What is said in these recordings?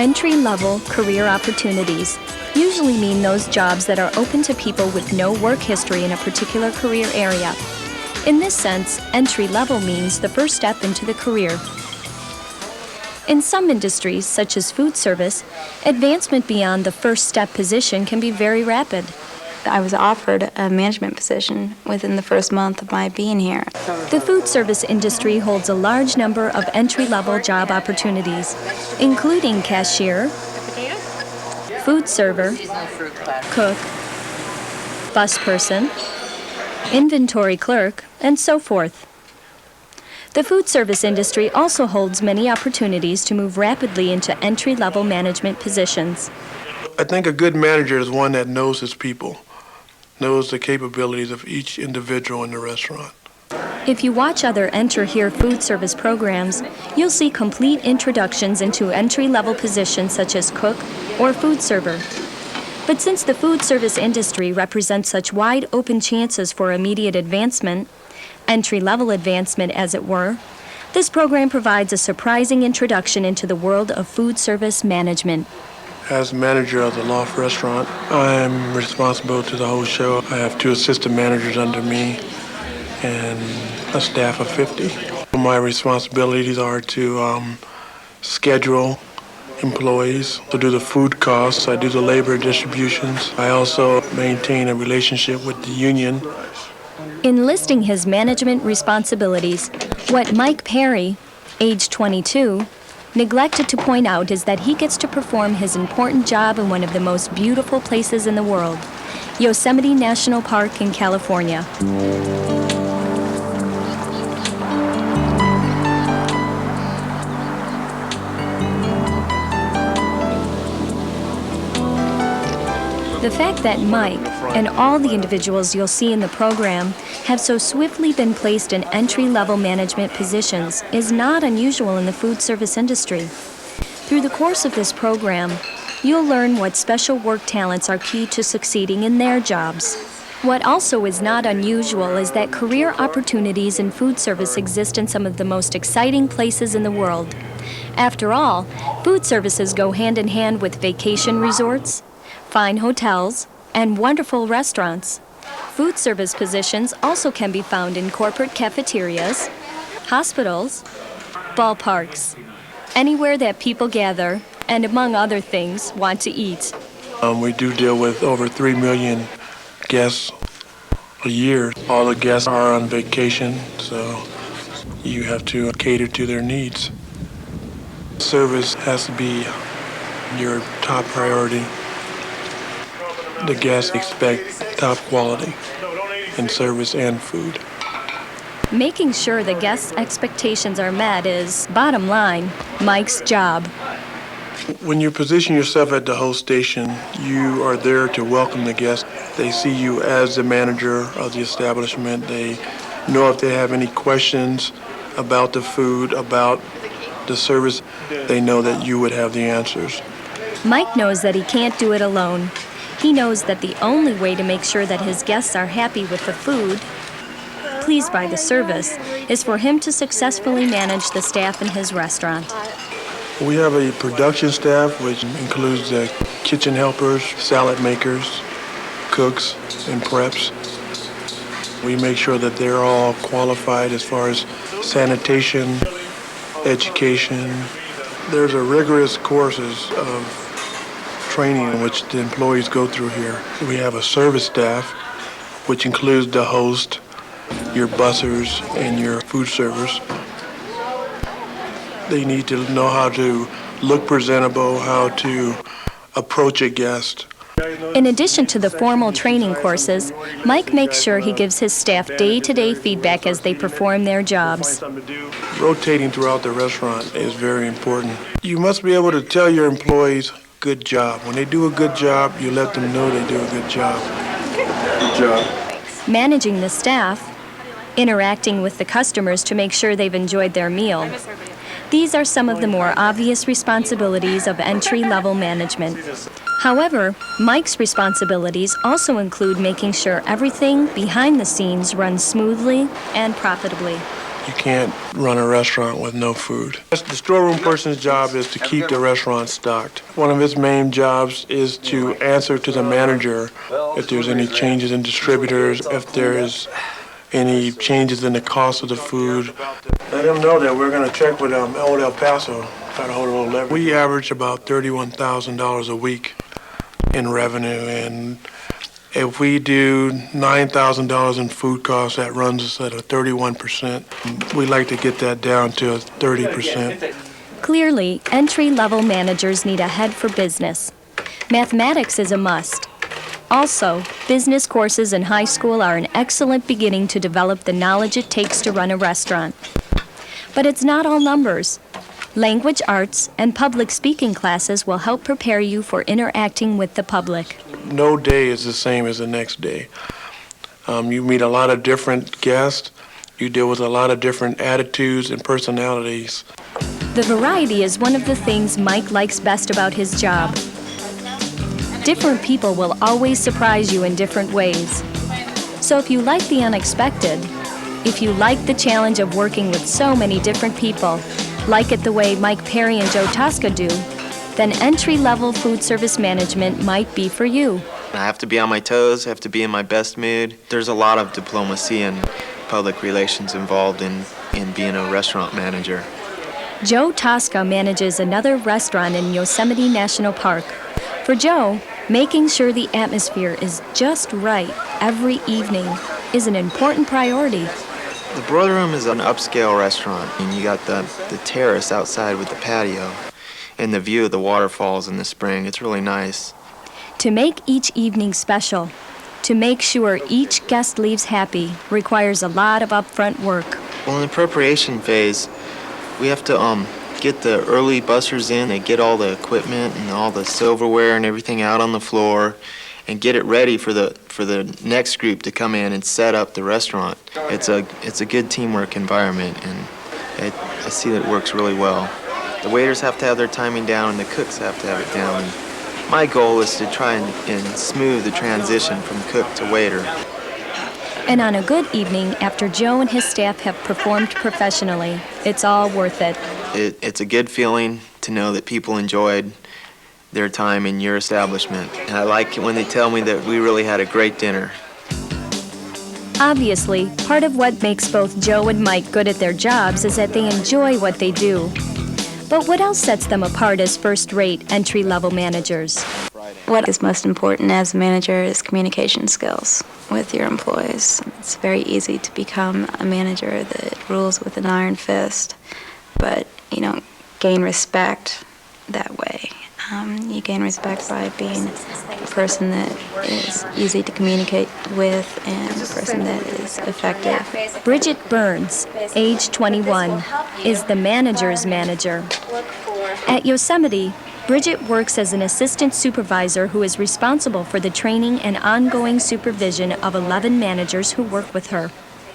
Entry-level career opportunities usually mean those jobs that are open to people with no work history in a particular career area. In this sense, entry-level means the first step into the career. In some industries, such as food service, advancement beyond the first step position can be very rapid. I was offered a management position within the first month of my being here. The food service industry holds a large number of entry-level job opportunities, including cashier, food server, cook, bus person, inventory clerk, and so forth. The food service industry also holds many opportunities to move rapidly into entry-level management positions. I think a good manager is one that knows his people, knows the capabilities of each individual in the restaurant. If you watch other Enter Here food service programs, you'll see complete introductions into entry-level positions such as cook or food server. But since the food service industry represents such wide open chances for immediate advancement, entry-level advancement as it were, this program provides a surprising introduction into the world of food service management. As manager of the Loft restaurant, I'm responsible to the whole show. I have 2 assistant managers under me and a staff of 50. My responsibilities are to schedule employees, to do the food costs. I do the labor distributions. I also maintain a relationship with the union. In listing his management responsibilities, what Mike Perry, age 22, neglected to point out is that he gets to perform his important job in one of the most beautiful places in the world, Yosemite National Park in California. The fact that Mike and all the individuals you'll see in the program have so swiftly been placed in entry-level management positions is not unusual in the food service industry. Through the course of this program, you'll learn what special work talents are key to succeeding in their jobs. What also is not unusual is that career opportunities in food service exist in some of the most exciting places in the world. After all, food services go hand in hand with vacation resorts, fine hotels, and wonderful restaurants. Food service positions also can be found in corporate cafeterias, hospitals, ballparks, anywhere that people gather and, among other things, want to eat. We do deal with over 3 million guests a year. All the guests are on vacation, so you have to cater to their needs. Service has to be your top priority. The guests expect top quality in service and food. Making sure the guests' expectations are met is, bottom line, Mike's job. When you position yourself at the host station, you are there to welcome the guests. They see you as the manager of the establishment. They know if they have any questions about the food, about the service, they know that you would have the answers. Mike knows that he can't do it alone. He knows that the only way to make sure that his guests are happy with the food, pleased by the service, is for him to successfully manage the staff in his restaurant. We have a production staff which includes the kitchen helpers, salad makers, cooks, and preps. We make sure that they're all qualified as far as sanitation, education. There's a rigorous courses of training which the employees go through here. We have a service staff, which includes the host, your bussers, and your food servers. They need to know how to look presentable, how to approach a guest. In addition to the formal training courses, Mike makes sure he gives his staff day-to-day feedback as they perform their jobs. Rotating throughout the restaurant is very important. You must be able to tell your employees, good job. When they do a good job, you let them know they do a good job. Good job. Managing the staff, interacting with the customers to make sure they've enjoyed their meal. These are some of the more obvious responsibilities of entry-level management. However, Mike's responsibilities also include making sure everything behind the scenes runs smoothly and profitably. You can't run a restaurant with no food. The storeroom person's job is to keep the restaurant stocked. One of his main jobs is to answer to the manager if there's any changes in distributors, if there's any changes in the cost of the food. Let him know that we're going to check with Old El Paso, try to hold a little leverage. We average about $31,000 a week in revenue, and if we do $9,000 in food costs, that runs us at a 31%. We like to get that down to a 30%. Clearly, entry-level managers need a head for business. Mathematics is a must. Also, business courses in high school are an excellent beginning to develop the knowledge it takes to run a restaurant. But it's not all numbers. Language arts and public speaking classes will help prepare you for interacting with the public. No day is the same as the next day. You meet a lot of different guests. You deal with a lot of different attitudes and personalities. The variety is one of the things Mike likes best about his job. Different people will always surprise you in different ways. So if you like the unexpected, if you like the challenge of working with so many different people, like it the way Mike Perry and Joe Tosca do, then entry-level food service management might be for you. I have to be on my toes, I have to be in my best mood. There's a lot of diplomacy and public relations involved in being a restaurant manager. Joe Tosca manages another restaurant in Yosemite National Park. For Joe, making sure the atmosphere is just right every evening is an important priority. The Broiler Room is an upscale restaurant, and you got the terrace outside with the patio and the view of the waterfalls in the spring. It's really nice. To make each evening special, to make sure each guest leaves happy, requires a lot of upfront work. Well, in the preparation phase, we have to get the early bussers in. They get all the equipment and all the silverware and everything out on the floor and get it ready for the next group to come in and set up the restaurant. It's a good teamwork environment, and I see that it works really well. The waiters have to have their timing down, and the cooks have to have it down. And my goal is to try and smooth the transition from cook to waiter. And on a good evening, after Joe and his staff have performed professionally, it's all worth it. It's a good feeling to know that people enjoyed their time in your establishment. And I like it when they tell me that we really had a great dinner. Obviously, part of what makes both Joe and Mike good at their jobs is that they enjoy what they do. But what else sets them apart as first-rate entry-level managers? What is most important as a manager is communication skills with your employees. It's very easy to become a manager that rules with an iron fist, but you don't gain respect that way. You gain respect by being a person that is easy to communicate with and a person that is effective. Bridget Burns, age 21, is the manager's manager. At Yosemite, Bridget works as an assistant supervisor who is responsible for the training and ongoing supervision of 11 managers who work with her.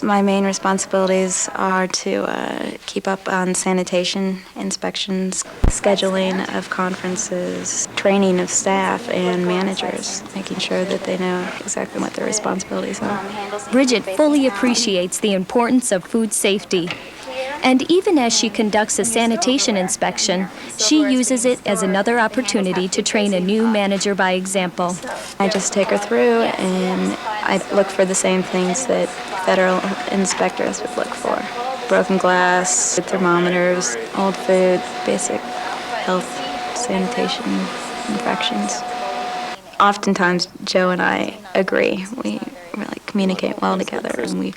My main responsibilities are to keep up on sanitation inspections, scheduling of conferences, training of staff and managers, making sure that they know exactly what their responsibilities are. Bridget fully appreciates the importance of food safety. And even as she conducts a sanitation inspection, she uses it as another opportunity to train a new manager by example. I just take her through and I look for the same things that federal inspectors would look for. Broken glass, thermometers, old food, basic health, sanitation infractions. Oftentimes, Joe and I agree. We really communicate well together, and we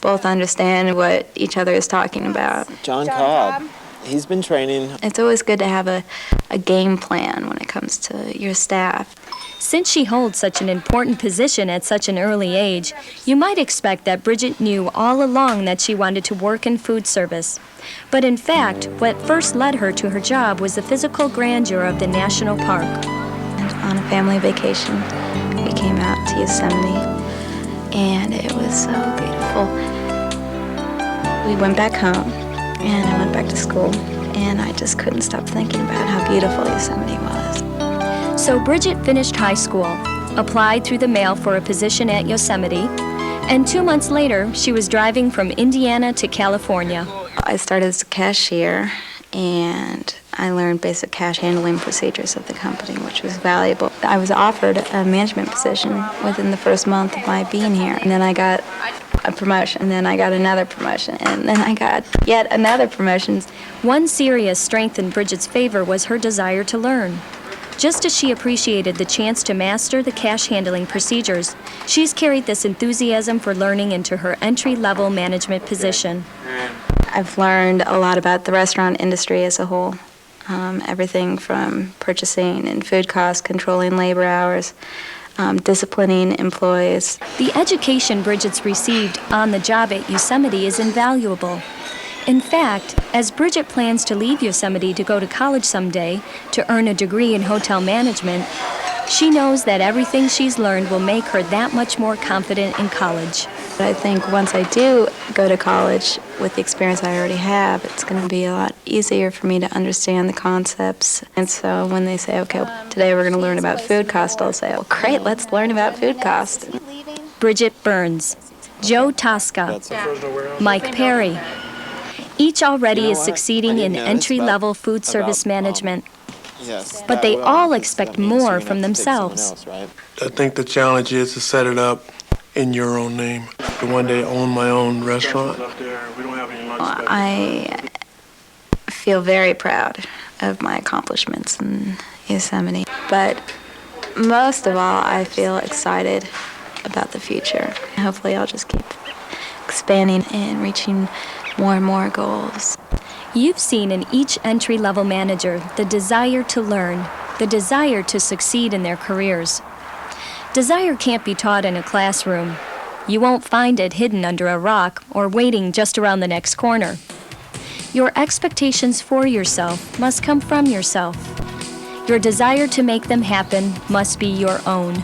both understand what each other is talking about. John Cobb, he's been training. It's always good to have a game plan when it comes to your staff. Since she holds such an important position at such an early age, you might expect that Bridget knew all along that she wanted to work in food service. But in fact, what first led her to her job was the physical grandeur of the national park. And on a family vacation, we came out to Yosemite, and it was so beautiful. We went back home, and I went back to school, and I just couldn't stop thinking about how beautiful Yosemite was. So Bridget finished high school, applied through the mail for a position at Yosemite, And 2 months later, she was driving from Indiana to California. I started as a cashier, and I learned basic cash handling procedures of the company, which was valuable. I was offered a management position within the first month of my being here, and then I got a promotion, and then I got another promotion, and then I got yet another promotion. One serious strength in Bridget's favor was her desire to learn. Just as she appreciated the chance to master the cash handling procedures, she's carried this enthusiasm for learning into her entry-level management position. I've learned a lot about the restaurant industry as a whole. Everything from purchasing and food costs, controlling labor hours, disciplining employees. The education Bridget's received on the job at Yosemite is invaluable. In fact, as Bridget plans to leave Yosemite to go to college someday to earn a degree in hotel management, she knows that everything she's learned will make her that much more confident in college. I think once I do go to college with the experience I already have, it's going to be a lot easier for me to understand the concepts. And so when they say, okay, today we're going to learn about food cost, I'll say, well, great, let's learn about food cost. Bridget Burns, Joe Tosca, Mike Perry. Each already is succeeding in entry-level food service management. But they all expect more from themselves. I think the challenge is to set it up in your own name. To one day own my own restaurant. I feel very proud of my accomplishments in Yosemite. But most of all, I feel excited about the future. Hopefully I'll just keep expanding and reaching more and more goals. You've seen in each entry-level manager the desire to learn, the desire to succeed in their careers. Desire can't be taught in a classroom. You won't find it hidden under a rock or waiting just around the next corner. Your expectations for yourself must come from yourself. Your desire to make them happen must be your own.